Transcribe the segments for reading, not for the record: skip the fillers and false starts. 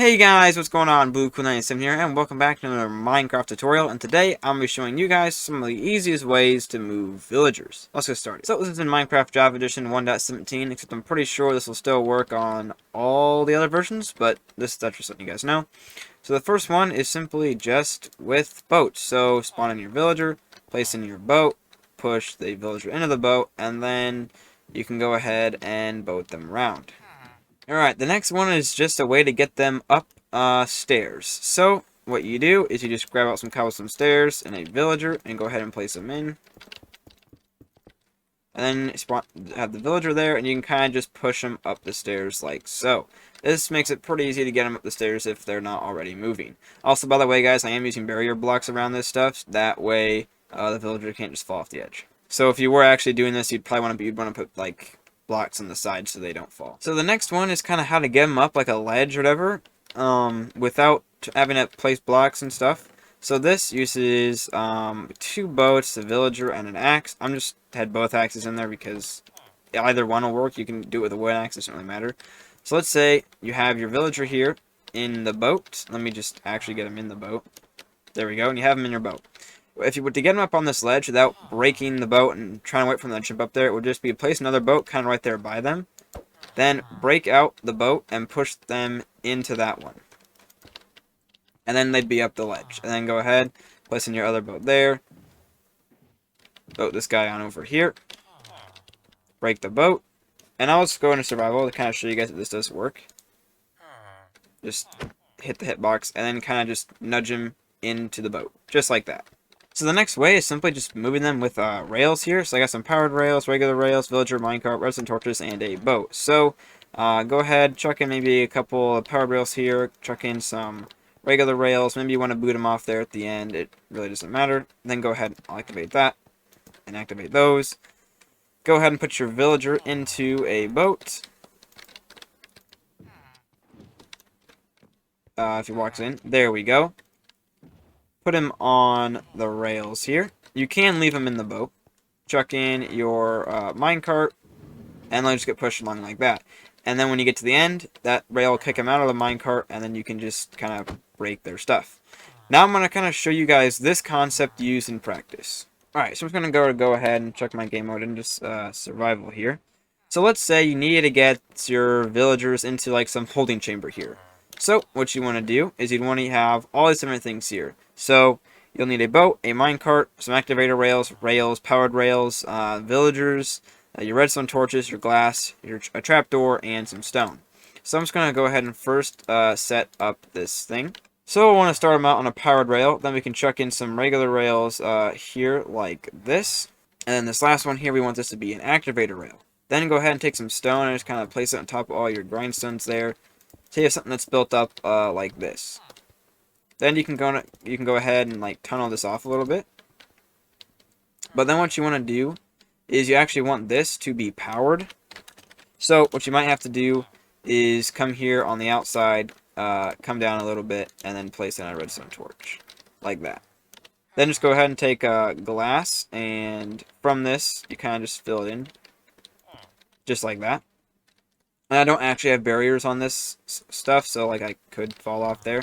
Hey guys, what's going on? BlueCool97 here, and welcome back to another Minecraft tutorial. And today, I'm going to be showing you guys some of the easiest ways to move villagers. Let's get started. So this is in Minecraft Java Edition 1.17, except I'm pretty sure this will still work on all the other versions, but that's just letting you guys know. So the first one is simply just with boats. So spawn in your villager, place in your boat, push the villager into the boat, and then you can go ahead and boat them around. Alright, the next one is just a way to get them up stairs. So, what you do is you just grab out some cobblestone stairs and a villager and go ahead and place them in. And then have the villager there, and you can kind of just push them up the stairs like so. This makes it pretty easy to get them up the stairs if they're not already moving. Also, by the way, guys, I am using barrier blocks around this stuff. That way, the villager can't just fall off the edge. So if you were actually doing this, you'd probably want to put, like, blocks on the side so they don't fall. So the next one is kind of how to get them up like a ledge or whatever, without having to place blocks and stuff. So this uses 2 boats, a villager, and an axe. I'm just had both axes in there because either one will work. You can do it with a wood axe, it doesn't really matter. So let's say you have your villager here in the boat. Let me just actually get him in the boat. There we go, and you have him in your boat. If you were to get them up on this ledge without breaking the boat and trying to wait for them to jump up there, it would just be place another boat kind of right there by them. Then break out the boat and push them into that one. And then they'd be up the ledge. And then go ahead, place in your other boat there. Boat this guy on over here. Break the boat. And I'll just go into survival to kind of show you guys that this does work. Just hit the hitbox and then kind of just nudge him into the boat. Just like that. So the next way is simply just moving them with rails here. So I got some powered rails, regular rails, villager, minecart, redstone torches, and a boat. So go ahead, chuck in maybe a couple of powered rails here, chuck in some regular rails. Maybe you want to boot them off there at the end. It really doesn't matter. Then go ahead and activate that and activate those. Go ahead and put your villager into a boat. If he walks in, there we go. Put him on the rails here. You can leave him in the boat. Chuck in your minecart, and let him just get pushed along like that. And then when you get to the end, that rail will kick him out of the minecart, and then you can just kind of break their stuff. Now I'm going to kind of show you guys this concept used in practice. Alright, so I'm just going to go ahead and check my game mode into survival here. So let's say you need to get your villagers into like some holding chamber here. So what you want to do is you'd want to have all these different things here. So you'll need a boat, a minecart, some activator rails, powered rails, villagers, your redstone torches, your glass, a trapdoor, and some stone. So I'm just going to go ahead and first set up this thing. So I want to start them out on a powered rail. Then we can chuck in some regular rails here like this. And then this last one here, we want this to be an activator rail. Then go ahead and take some stone and just kind of place it on top of all your grindstones there. So you have something that's built up like this. Then you can go ahead and like tunnel this off a little bit. But then what you want to do is you actually want this to be powered. So what you might have to do is come here on the outside, come down a little bit, and then place in a redstone torch like that. Then just go ahead and take glass, and from this you kind of just fill it in just like that. And I don't actually have barriers on this stuff, so like I could fall off there.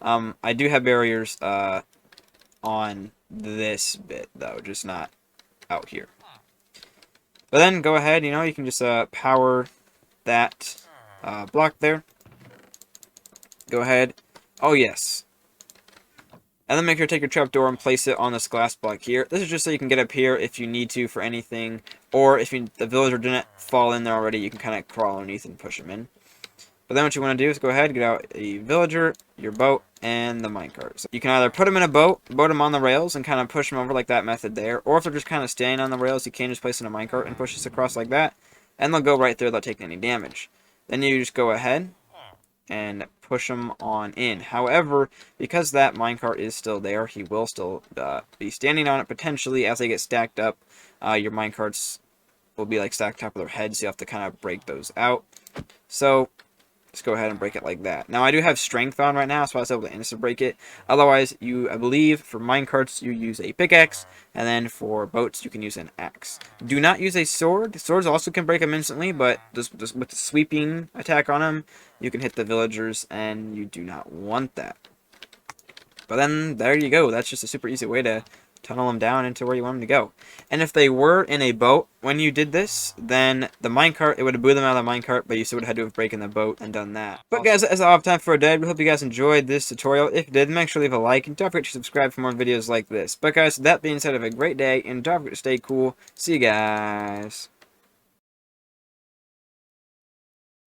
I do have barriers on this bit though, just not out here. But then go ahead, you can just power that block there. Go ahead. Oh yes. And then make sure to take your trapdoor and place it on this glass block here. This is just so you can get up here if you need to for anything. Or if the villager didn't fall in there already, you can kind of crawl underneath and push him in. But then what you want to do is go ahead, get out a villager, your boat, and the minecart. So you can either put them in a boat them on the rails, and kind of push them over like that method there. Or if they're just kind of standing on the rails, you can just place in a minecart and push this across like that. And they'll go right there without taking any damage. Then you just go ahead and push them on in. However, because that minecart is still there, he will still be standing on it potentially as they get stacked up. Your minecarts will be like stacked top of their heads, so you have to kind of break those out. So Just go ahead and break it like that. Now, I do have strength on right now, so I was able to instant break it. Otherwise, I believe, for minecarts, you use a pickaxe, and then for boats, you can use an axe. Do not use a sword. Swords also can break them instantly, but just with the sweeping attack on them, you can hit the villagers, and you do not want that. But then, there you go. That's just a super easy way to tunnel them down into where you want them to go. And if they were in a boat when you did this, then the minecart, it would have blew them out of the minecart, but you still would have had to have broken the boat and done that. But guys, that's all I have time for today. We hope you guys enjoyed this tutorial. If you did, make sure to leave a like, and don't forget to subscribe for more videos like this. But guys, that being said, have a great day, and don't forget to stay cool. See you guys.